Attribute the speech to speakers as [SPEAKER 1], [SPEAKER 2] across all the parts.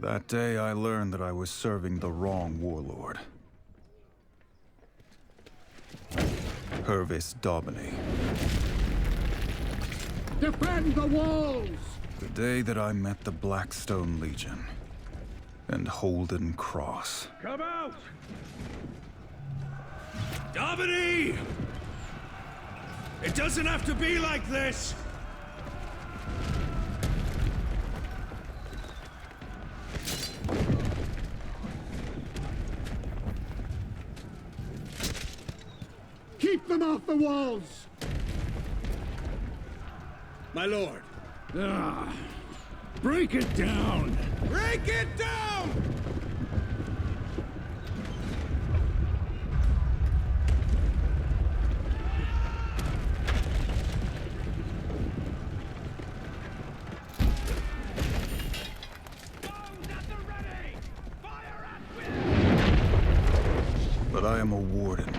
[SPEAKER 1] That day I learned that I was serving the wrong warlord. Purvis Daubeny.
[SPEAKER 2] Defend the walls!
[SPEAKER 1] The day that I met the Blackstone Legion and Holden Cross.
[SPEAKER 2] Come out!
[SPEAKER 3] Daubeny! It doesn't have to be like this!
[SPEAKER 2] Keep them off the walls!
[SPEAKER 3] My lord.
[SPEAKER 2] Break it down!
[SPEAKER 3] Break it down!
[SPEAKER 1] But I am a warden.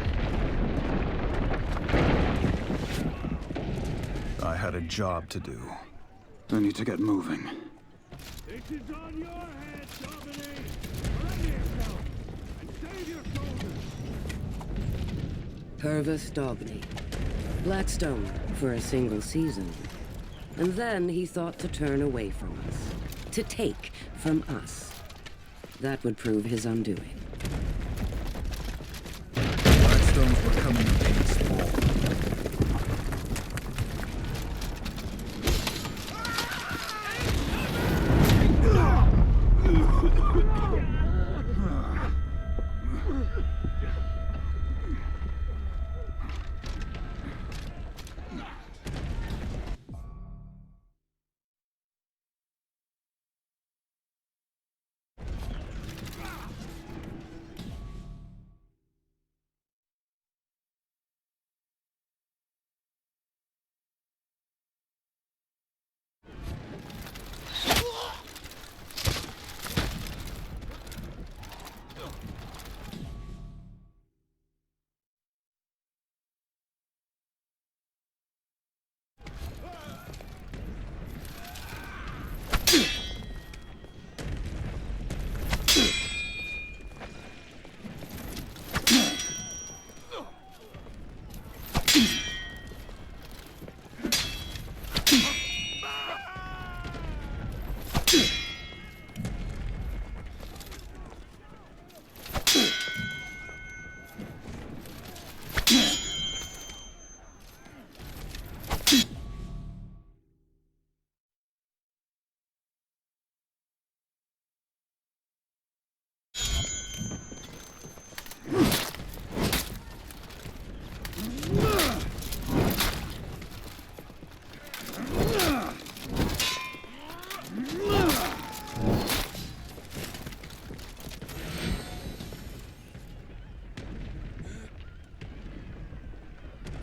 [SPEAKER 1] I had a job to do. I need to get moving.
[SPEAKER 2] It is on your head, Daubeny! Ready yourself, and save your soldiers!
[SPEAKER 4] Purvis Daubeny. Blackstone for a single season. And then he thought to turn away from us. To take from us. That would prove his undoing.
[SPEAKER 1] Blackstones were coming against Wall.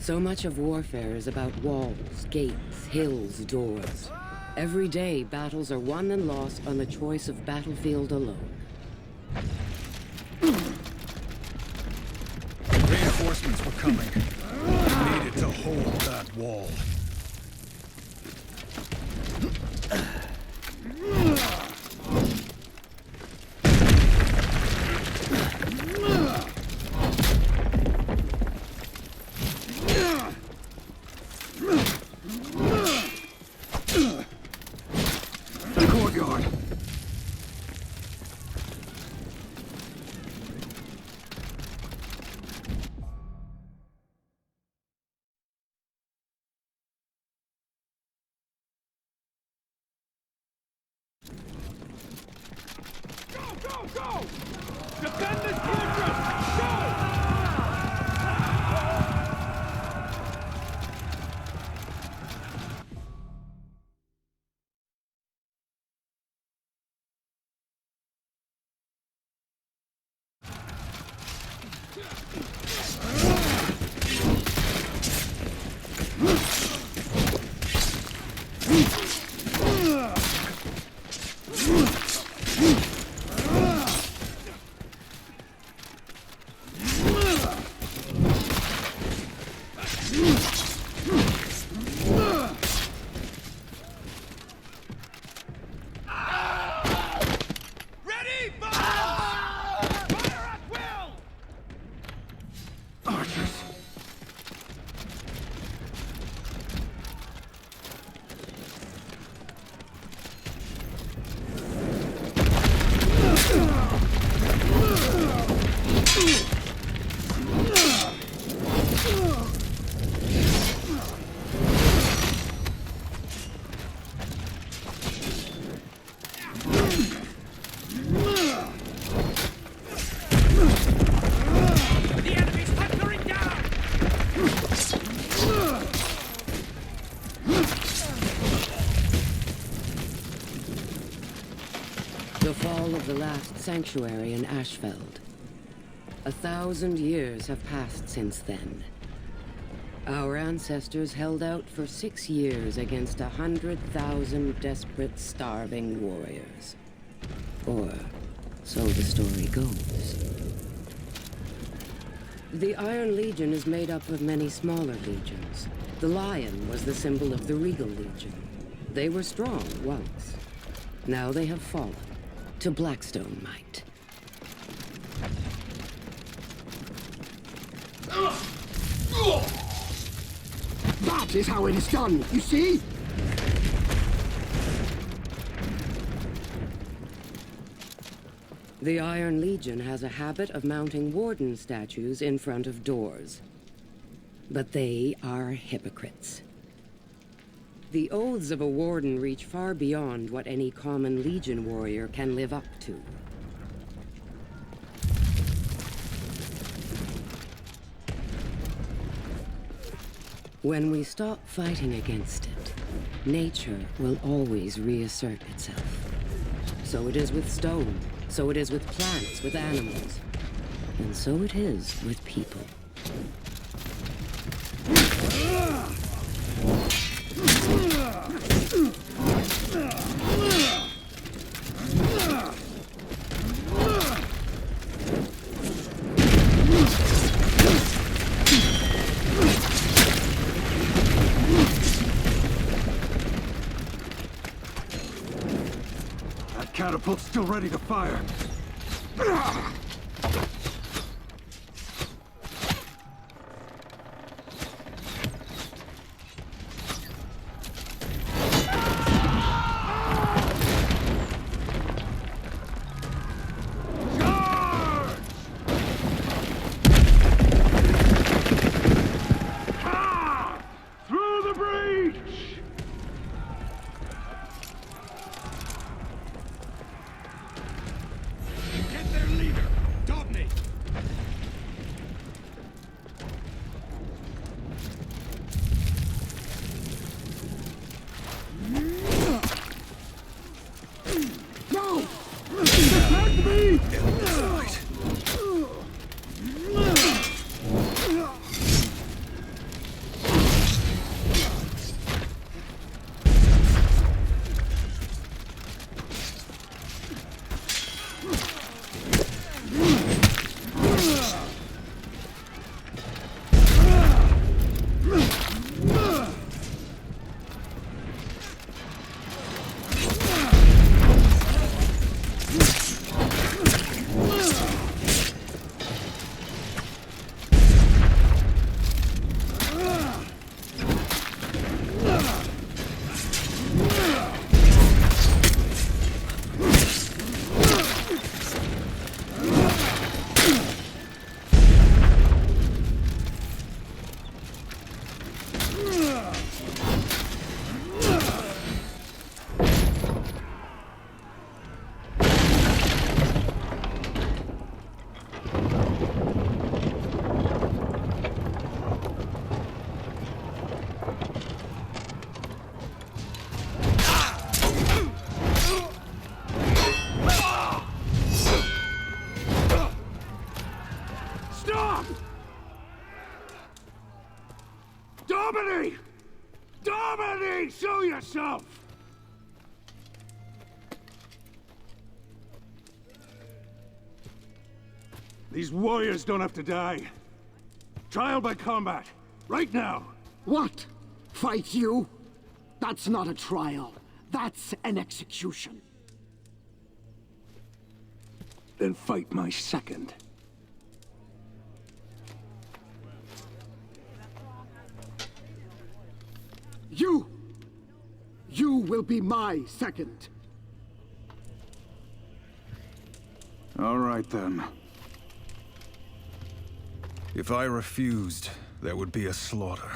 [SPEAKER 4] So much of warfare is about walls, gates, hills, doors. Every day, battles are won and lost on the choice of battlefield alone.
[SPEAKER 1] Reinforcements were coming. We needed to hold that wall.
[SPEAKER 2] Go! Defend this fortress! Go!
[SPEAKER 4] sanctuary in Ashfeld. 1,000 years have passed since then. Our ancestors held out for 6 years against 100,000 desperate, starving warriors. Or so the story goes. The Iron Legion is made up of many smaller legions. The lion was the symbol of the Regal Legion. They were strong once. Now they have fallen to Blackstone might.
[SPEAKER 5] That is how it is done, you see?
[SPEAKER 4] The Iron Legion has a habit of mounting warden statues in front of doors. But they are hypocrites. The oaths of a warden reach far beyond what any common Legion warrior can live up to. When we stop fighting against it, nature will always reassert itself. So it is with stone, so it is with plants, with animals, and so it is with people.
[SPEAKER 1] That catapult's still ready to fire.
[SPEAKER 2] Through the breach!
[SPEAKER 3] Get their leader! Dobney!
[SPEAKER 5] No! Protect me!
[SPEAKER 2] Stop! Domini! Domini! Show yourself! These warriors don't have to die. Trial by combat. Right now.
[SPEAKER 5] What? Fight you? That's not a trial. That's an execution.
[SPEAKER 2] Then fight my second.
[SPEAKER 5] You will be my second.
[SPEAKER 1] All right, then. If I refused, there would be a slaughter.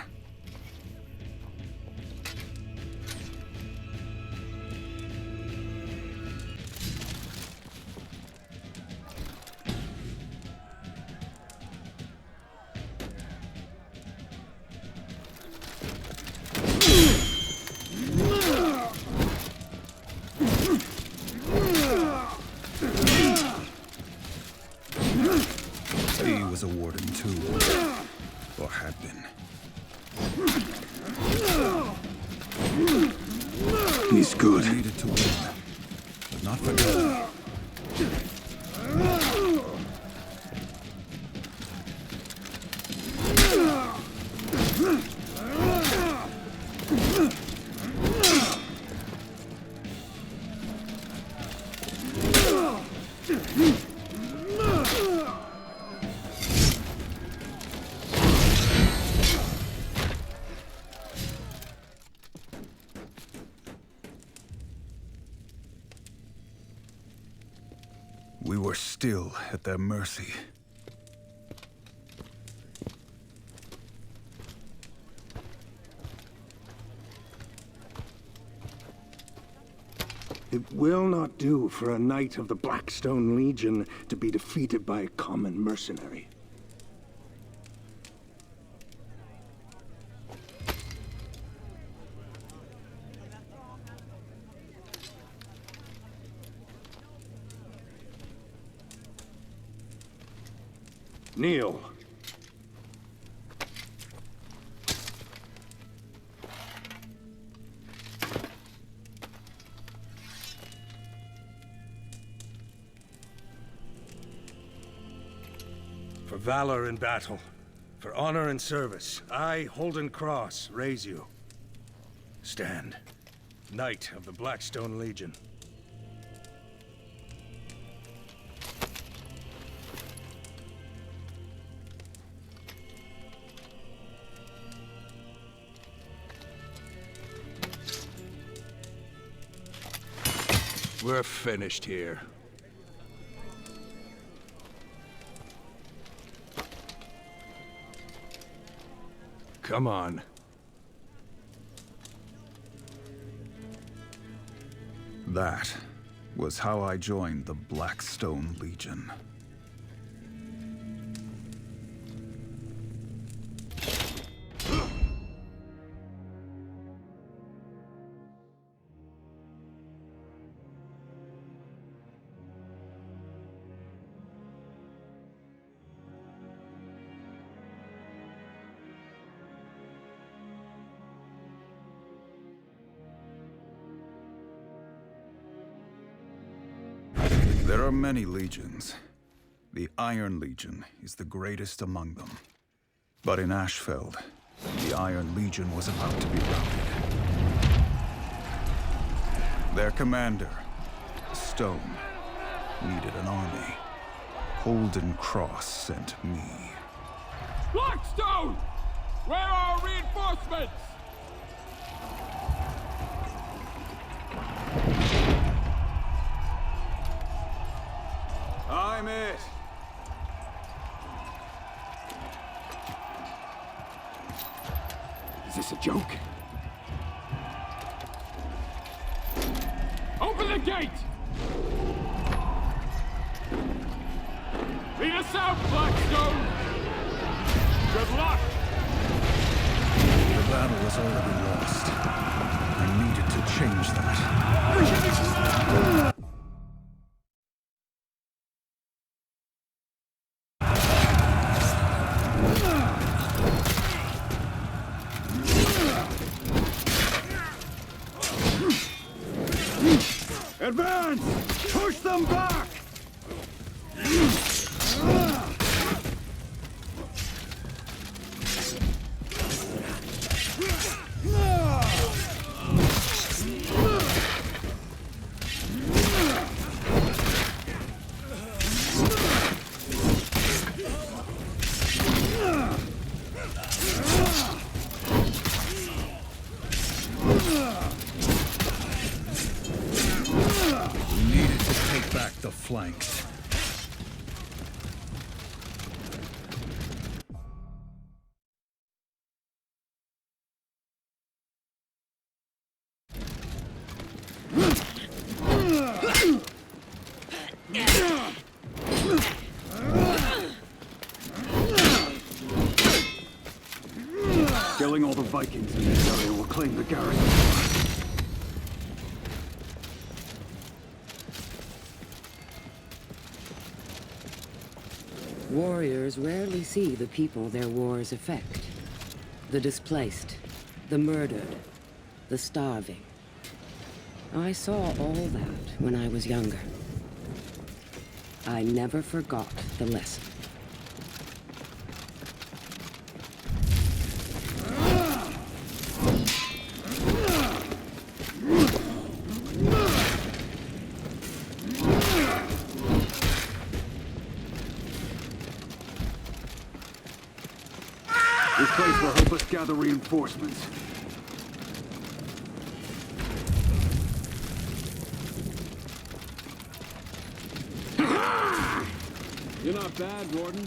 [SPEAKER 1] He was a warden too, or had been.
[SPEAKER 3] He's good.
[SPEAKER 1] I needed to win, but not for nothing. We were still at their mercy.
[SPEAKER 6] It will not do for a knight of the Blackstone Legion to be defeated by a common mercenary. Kneel.
[SPEAKER 3] For valor in battle, for honor and service, I, Holden Cross, raise you. Stand, Knight of the Blackstone Legion. We're finished here. Come on.
[SPEAKER 1] That was how I joined the Blackstone Legion. There are many legions. The Iron Legion is the greatest among them. But in Ashfeld, the Iron Legion was about to be routed. Their commander, Stone, needed an army. Holden Cross sent me.
[SPEAKER 2] Blackstone! Where are reinforcements?
[SPEAKER 1] I'm it!
[SPEAKER 6] Is this a joke?
[SPEAKER 2] Open the gate! Lead us out, Blackstone! Good luck!
[SPEAKER 1] The battle was already lost. I needed to change that.
[SPEAKER 2] Advance! Push them back!
[SPEAKER 1] The flanks.
[SPEAKER 6] Killing all the Vikings in this area will claim the garrison.
[SPEAKER 4] Warriors rarely see the people their wars affect. The displaced, the murdered, the starving. I saw all that when I was younger. I never forgot the lesson.
[SPEAKER 5] This place will help us gather reinforcements.
[SPEAKER 2] You're not bad, Warden.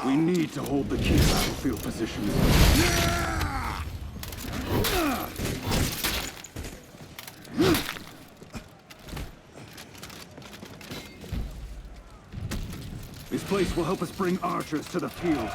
[SPEAKER 5] We need to hold the key battlefield positions. This place will help us bring archers to the field.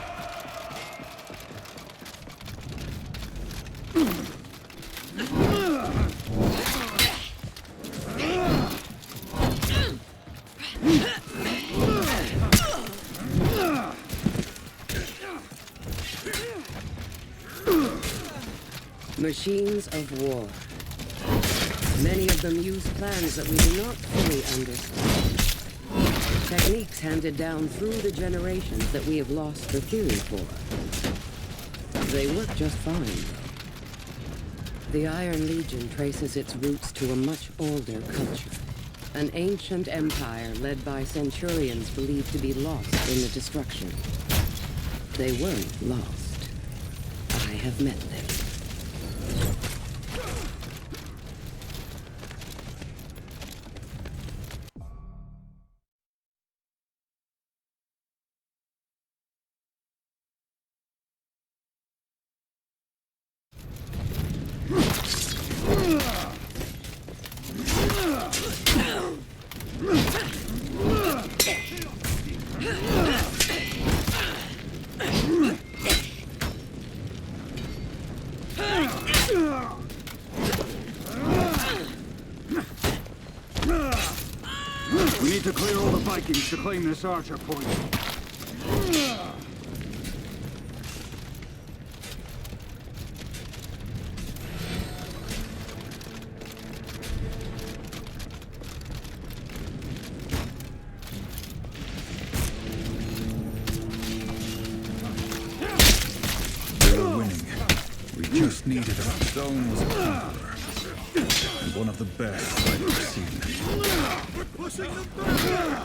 [SPEAKER 4] Machines of war. Many of them use plans that we do not fully understand. Techniques handed down through the generations that we have lost the theory for. They work just fine, though. The Iron Legion traces its roots to a much older culture. An ancient empire led by centurions believed to be lost in the destruction. They weren't lost. I have met them.
[SPEAKER 5] We need to clear all the Vikings to claim this archer point.
[SPEAKER 1] We were winning. We just needed a stone was a conqueror. And one of the best I've ever seen.
[SPEAKER 2] We're pushing them back!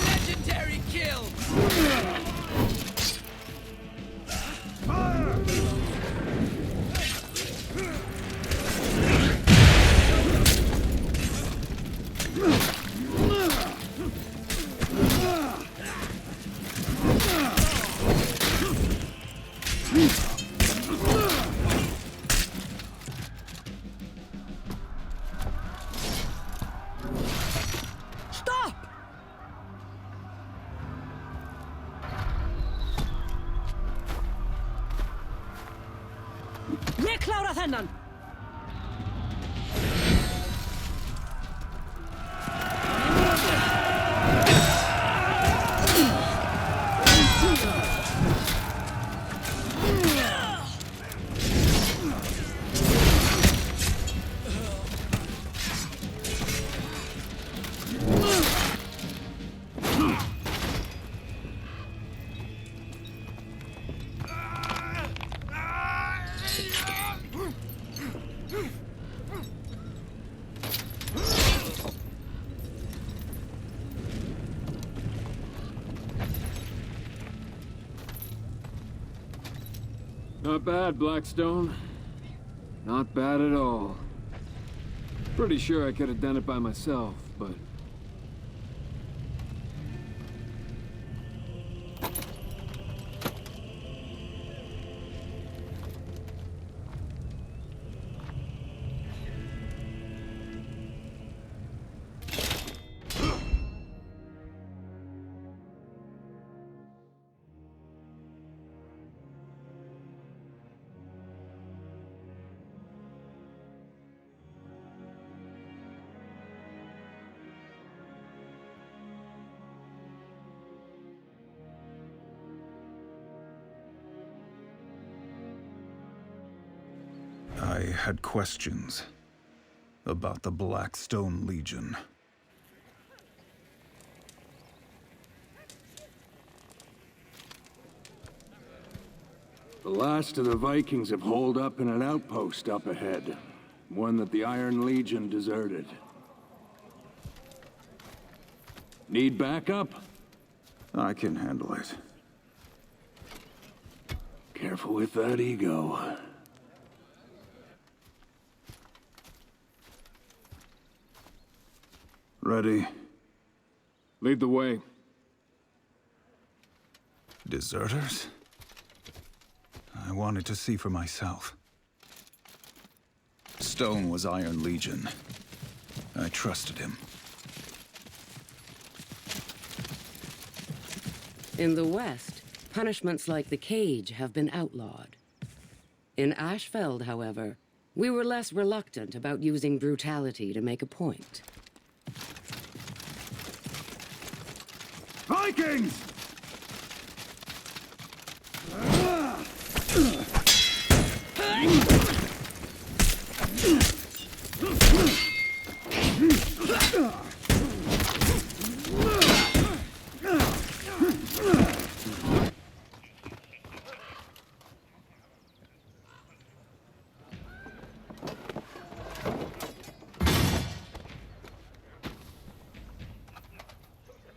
[SPEAKER 7] Legendary kill!
[SPEAKER 4] Ég klára þennan!
[SPEAKER 7] Not bad, Blackstone. Not bad at all. Pretty sure I could have done it by myself, but...
[SPEAKER 1] I had questions about the Blackstone Legion.
[SPEAKER 6] The last of the Vikings have holed up in an outpost up ahead. One that the Iron Legion deserted. Need backup?
[SPEAKER 1] I can handle it.
[SPEAKER 6] Careful with that ego.
[SPEAKER 1] Ready?
[SPEAKER 7] Lead the way.
[SPEAKER 1] Deserters? I wanted to see for myself. Stone was Iron Legion. I trusted him.
[SPEAKER 4] In the West, punishments like the cage have been outlawed. In Ashfeld, however, we were less reluctant about using brutality to make a point.
[SPEAKER 2] Vikings!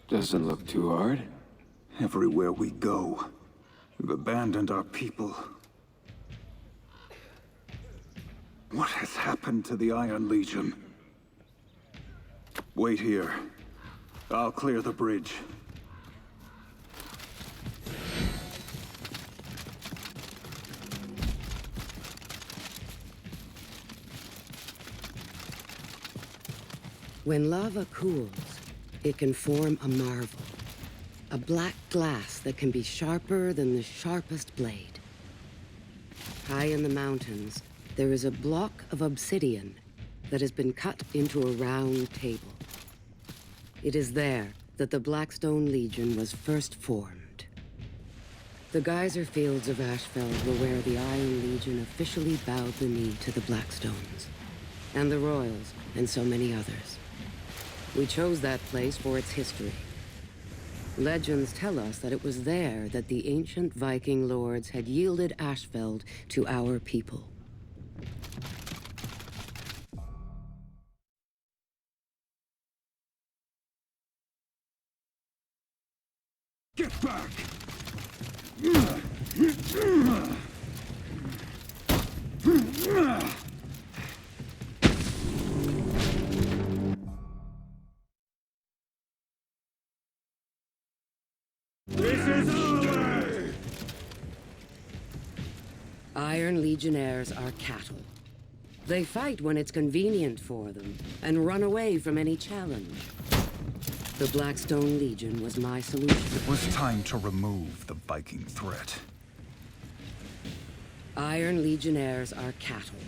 [SPEAKER 6] Doesn't look too hard.
[SPEAKER 1] Everywhere we go, we've abandoned our people. What has happened to the Iron Legion? Wait here. I'll clear the bridge.
[SPEAKER 4] When lava cools, it can form a marvel. A black glass that can be sharper than the sharpest blade. High in the mountains, there is a block of obsidian that has been cut into a round table. It is there that the Blackstone Legion was first formed. The geyser fields of Ashfeld were where the Iron Legion officially bowed the knee to the Blackstones, and the Royals, and so many others. We chose that place for its history. Legends tell us that it was there that the ancient Viking lords had yielded Ashfeld to our people.
[SPEAKER 2] Get back! This is over!
[SPEAKER 4] Iron Legionnaires are cattle. They fight when it's convenient for them, and run away from any challenge. The Blackstone Legion was my solution.
[SPEAKER 1] It was time to remove the Viking threat.
[SPEAKER 4] Iron Legionnaires are cattle.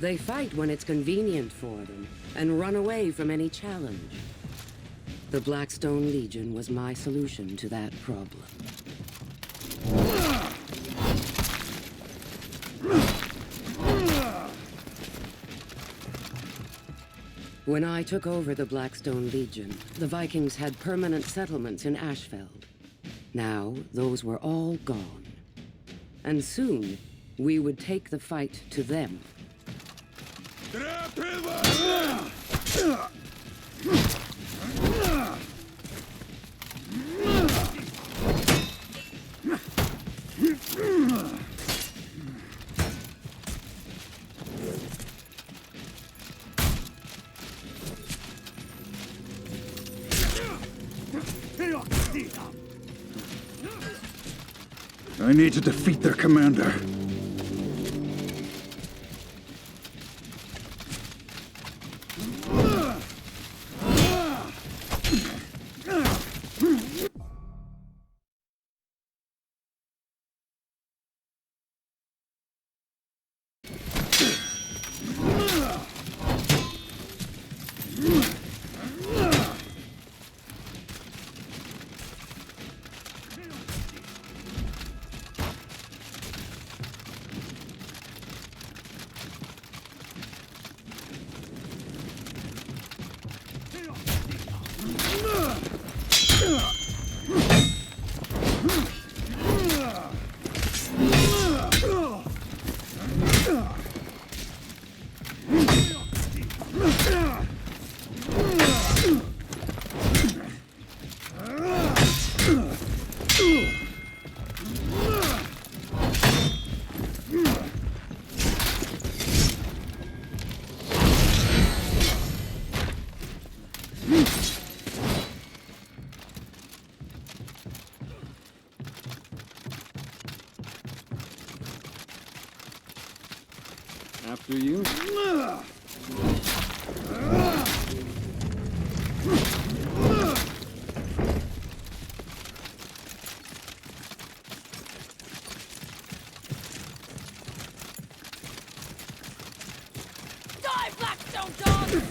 [SPEAKER 4] They fight when it's convenient for them, and run away from any challenge. The Blackstone Legion was my solution to that problem. When I took over the Blackstone Legion, the Vikings had permanent settlements in Ashfeld. Now, those were all gone. And soon, We would take the fight to them.
[SPEAKER 1] I need to defeat their commander.
[SPEAKER 7] After you?
[SPEAKER 8] Die, Blackstone dog!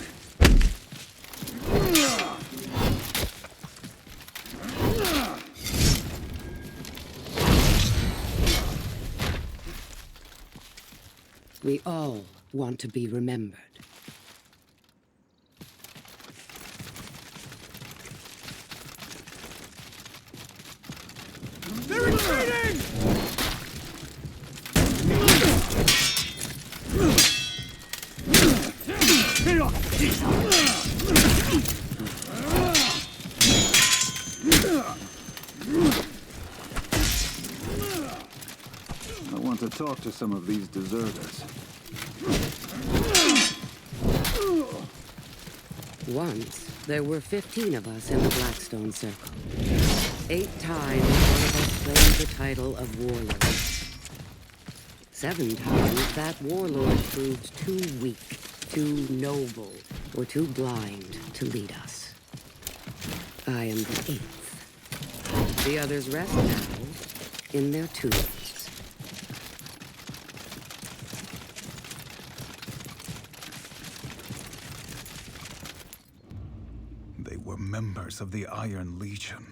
[SPEAKER 4] We all want to be remembered.
[SPEAKER 2] They're retreating!
[SPEAKER 1] I want to talk to some of these deserters.
[SPEAKER 4] Once, there were 15 of us in the Blackstone Circle. 8 times, one of us claimed the title of Warlord. 7 times, that Warlord proved too weak, too noble, or too blind to lead us. I am the 8th. The others rest now in their tombs.
[SPEAKER 1] They were members of the Iron Legion.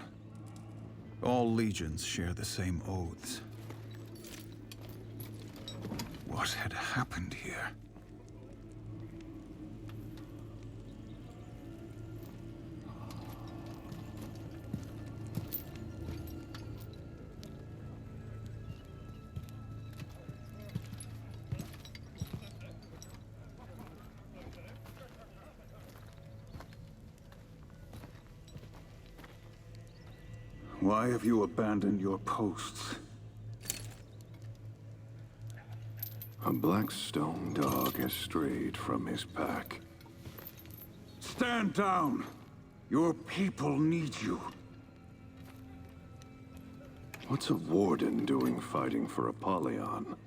[SPEAKER 1] All legions share the same oaths. What had happened here? Why have you abandoned your posts?
[SPEAKER 6] A Blackstone dog has strayed from his pack.
[SPEAKER 1] Stand down! Your people need you.
[SPEAKER 6] What's a warden doing fighting for Apollyon?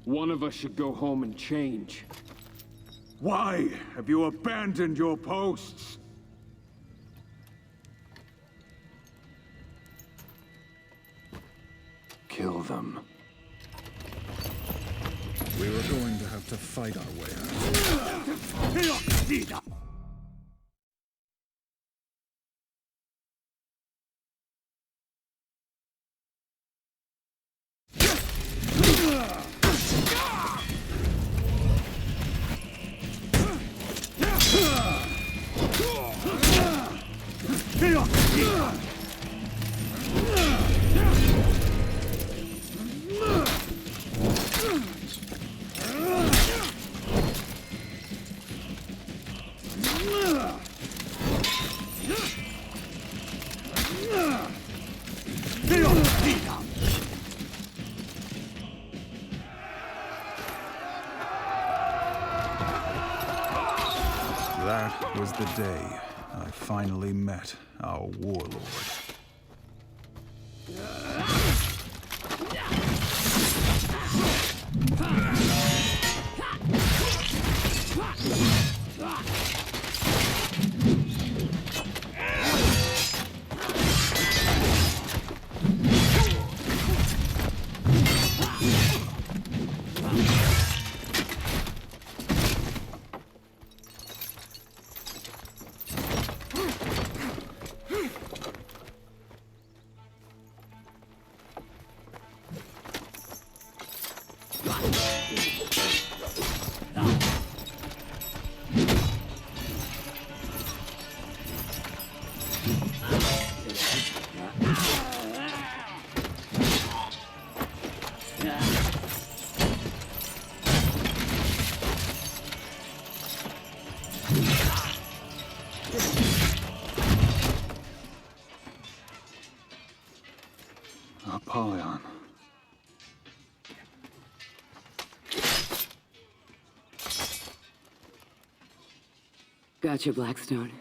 [SPEAKER 7] One of us should go home and change.
[SPEAKER 1] Why have you abandoned your posts?
[SPEAKER 6] Kill them.
[SPEAKER 1] We were going to have to fight our way out. That was the day I finally met our warlord. Apollyon.
[SPEAKER 4] Gotcha, Blackstone.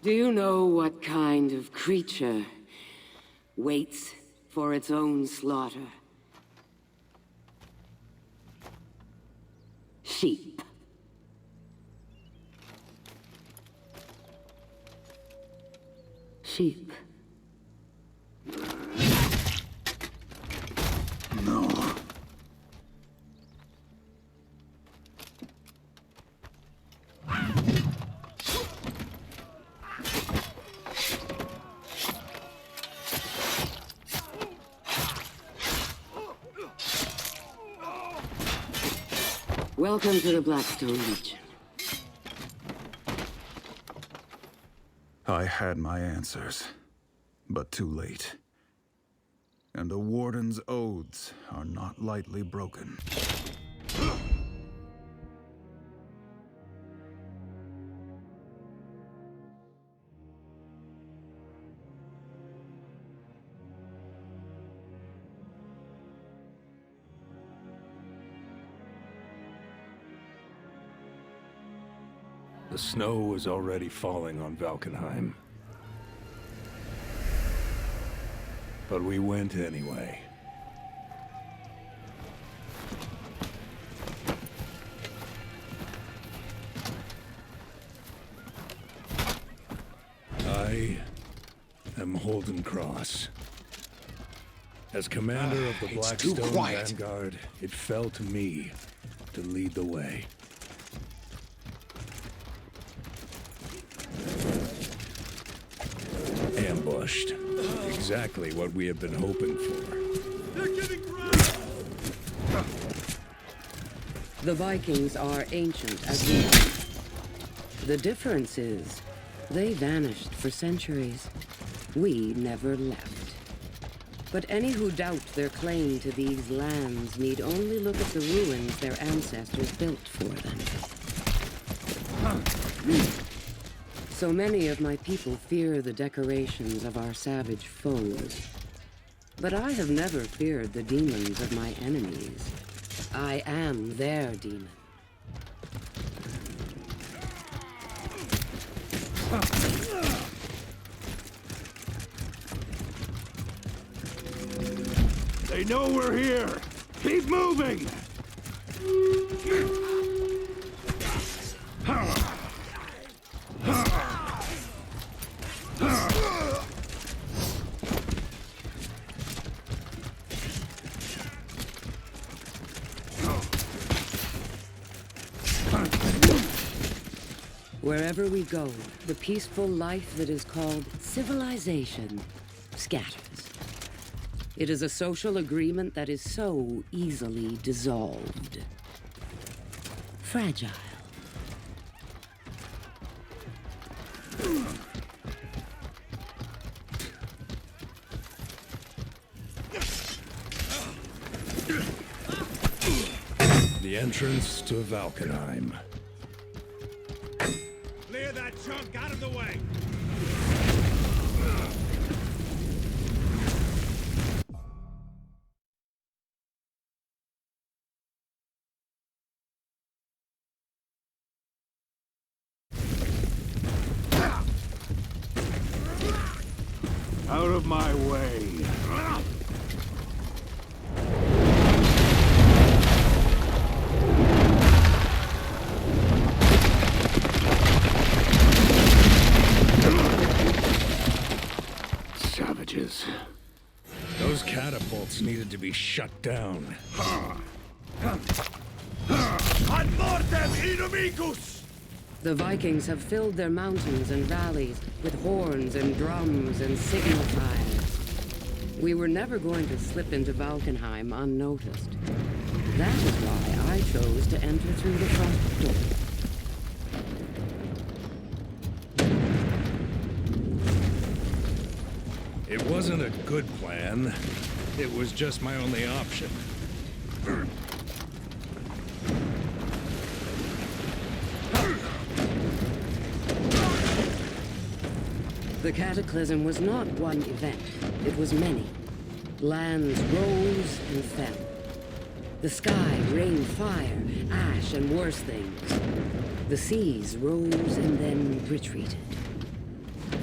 [SPEAKER 4] Do you know what kind of creature waits for its own slaughter? Sheep. Sheep.
[SPEAKER 1] No.
[SPEAKER 4] Welcome to the Blackstone Legion.
[SPEAKER 1] I had my answers, but too late. And a warden's oaths are not lightly broken.
[SPEAKER 3] The snow was already falling on Valkenheim. But we went anyway. I am Holden Cross. As commander of the Blackstone Vanguard, it fell to me to lead the way. Ambushed. Exactly what we have been hoping for.
[SPEAKER 4] The Vikings are ancient as we are. The difference is, they vanished for centuries. We never left. But any who doubt their claim to these lands need only look at the ruins their ancestors built for them. So many of my people fear the decorations of our savage foes. But I have never feared the demons of my enemies. I am their demon.
[SPEAKER 6] They know we're here! Keep moving!
[SPEAKER 4] Wherever we go, the peaceful life that is called civilization scatters. It is a social agreement that is so easily dissolved. Fragile.
[SPEAKER 3] The entrance to Valkenheim.
[SPEAKER 2] Clear that chunk out of the way!
[SPEAKER 6] Out of my way! Savages.
[SPEAKER 3] Those catapults needed to be shut down.
[SPEAKER 2] Ad mortem inimicus!
[SPEAKER 4] The Vikings have filled their mountains and valleys with horns and drums and signal fires. We were never going to slip into Valkenheim unnoticed. That is why I chose to enter through the front door.
[SPEAKER 3] It wasn't a good plan. It was just my only option.
[SPEAKER 4] The cataclysm was not one event, it was many. Lands rose and fell. The sky rained fire, ash, and worse things. The seas rose and then retreated.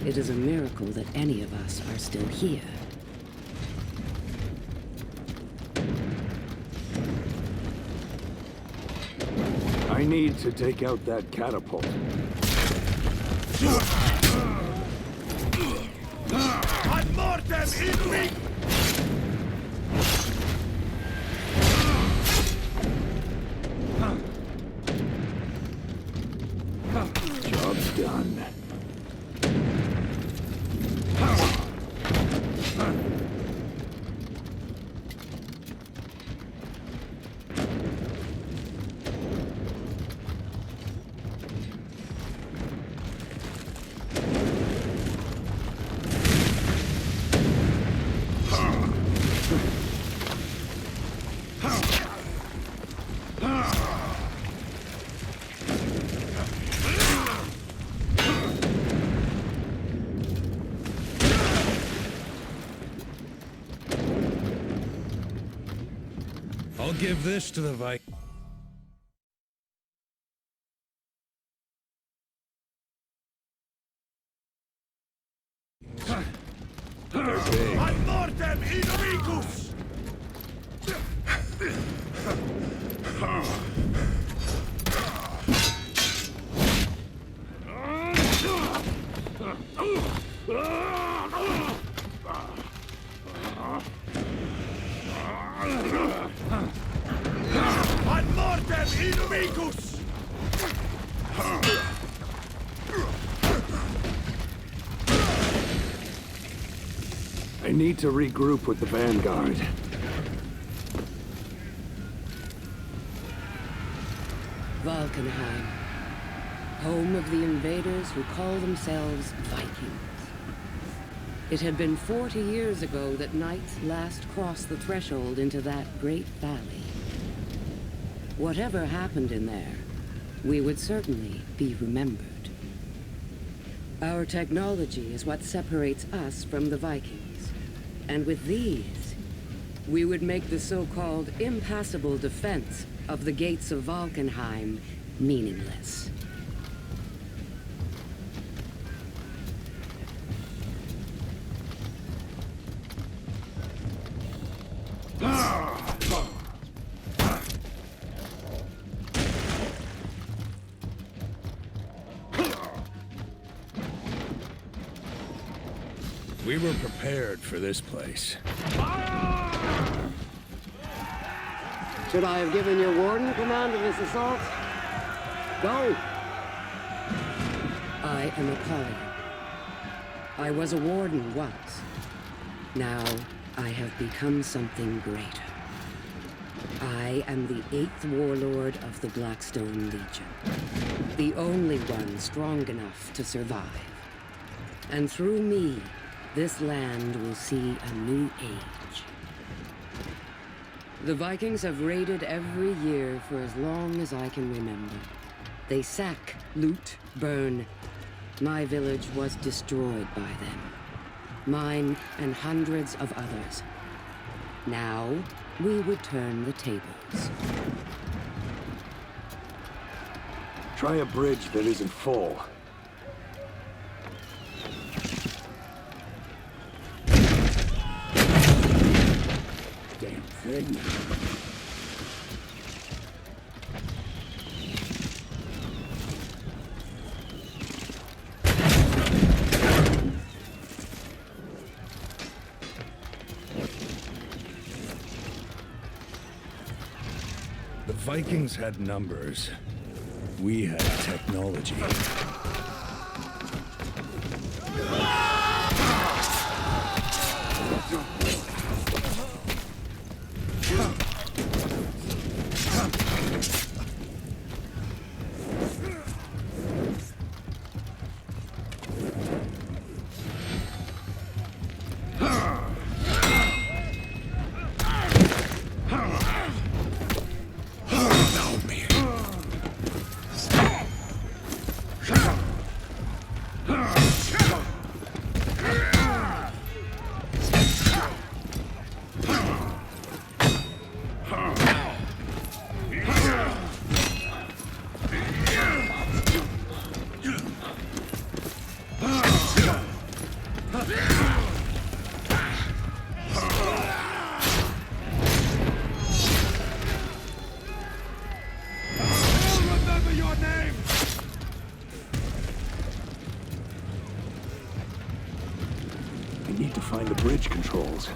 [SPEAKER 4] It is a miracle that any of us are still here.
[SPEAKER 6] I need to take out that catapult.
[SPEAKER 2] Ad mortem inimicus!
[SPEAKER 6] Job's done.
[SPEAKER 3] I'll give this to the Vikings.
[SPEAKER 2] Ad mortem inimicus! Ad mortem inimicus!
[SPEAKER 6] I need to regroup with the Vanguard.
[SPEAKER 4] Valkenheim, home of the invaders who call themselves Vikings. It had been 40 years ago that knights last crossed the threshold into that great valley. Whatever happened in there, we would certainly be remembered. Our technology is what separates us from the Vikings. And with these, we would make the so-called impassable defense of the gates of Valkenheim meaningless.
[SPEAKER 3] We were prepared for this place.
[SPEAKER 4] Should I have given your warden command of this assault? Go! I am a colleague. I was a warden once. Now, I have become something greater. I am the 8th warlord of the Blackstone Legion. The only one strong enough to survive. And through me, this land will see a new age. The Vikings have raided every year for as long as I can remember. They sack, loot, burn. My village was destroyed by them. Mine and hundreds of others. Now, we would turn the tables.
[SPEAKER 6] Try a bridge that isn't full.
[SPEAKER 3] Damn thing. The Vikings had numbers. We had technology.
[SPEAKER 6] I need to find the bridge controls.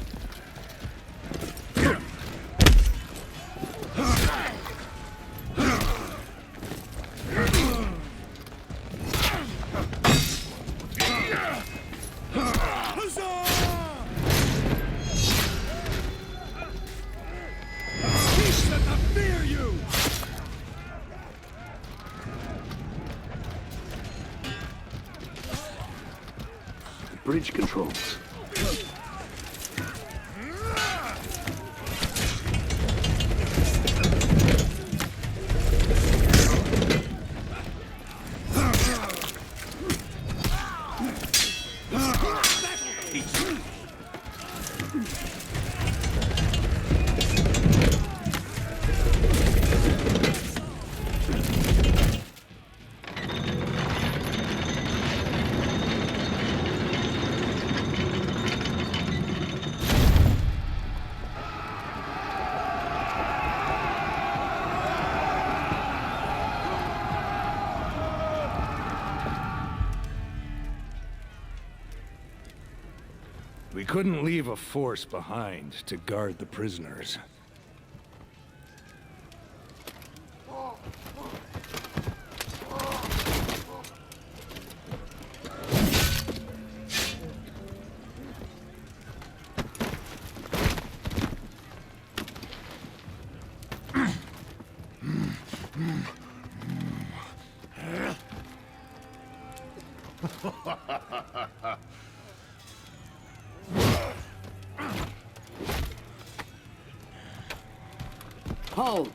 [SPEAKER 6] Bridge controls.
[SPEAKER 3] We couldn't leave a force behind to guard the prisoners.
[SPEAKER 4] Hold!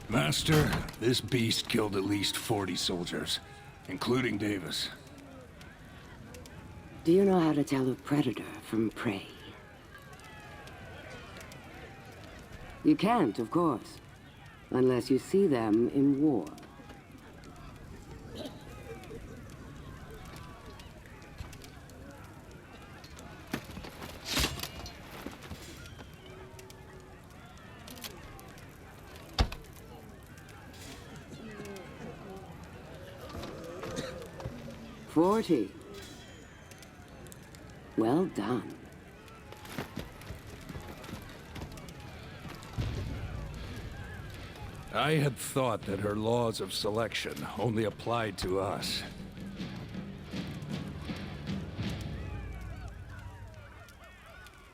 [SPEAKER 3] Master, this beast killed at least 40 soldiers, including Davis.
[SPEAKER 4] Do you know how to tell a predator from prey? You can't, of course, unless you see them in war. 40. Well done.
[SPEAKER 3] I had thought that her laws of selection only applied to us.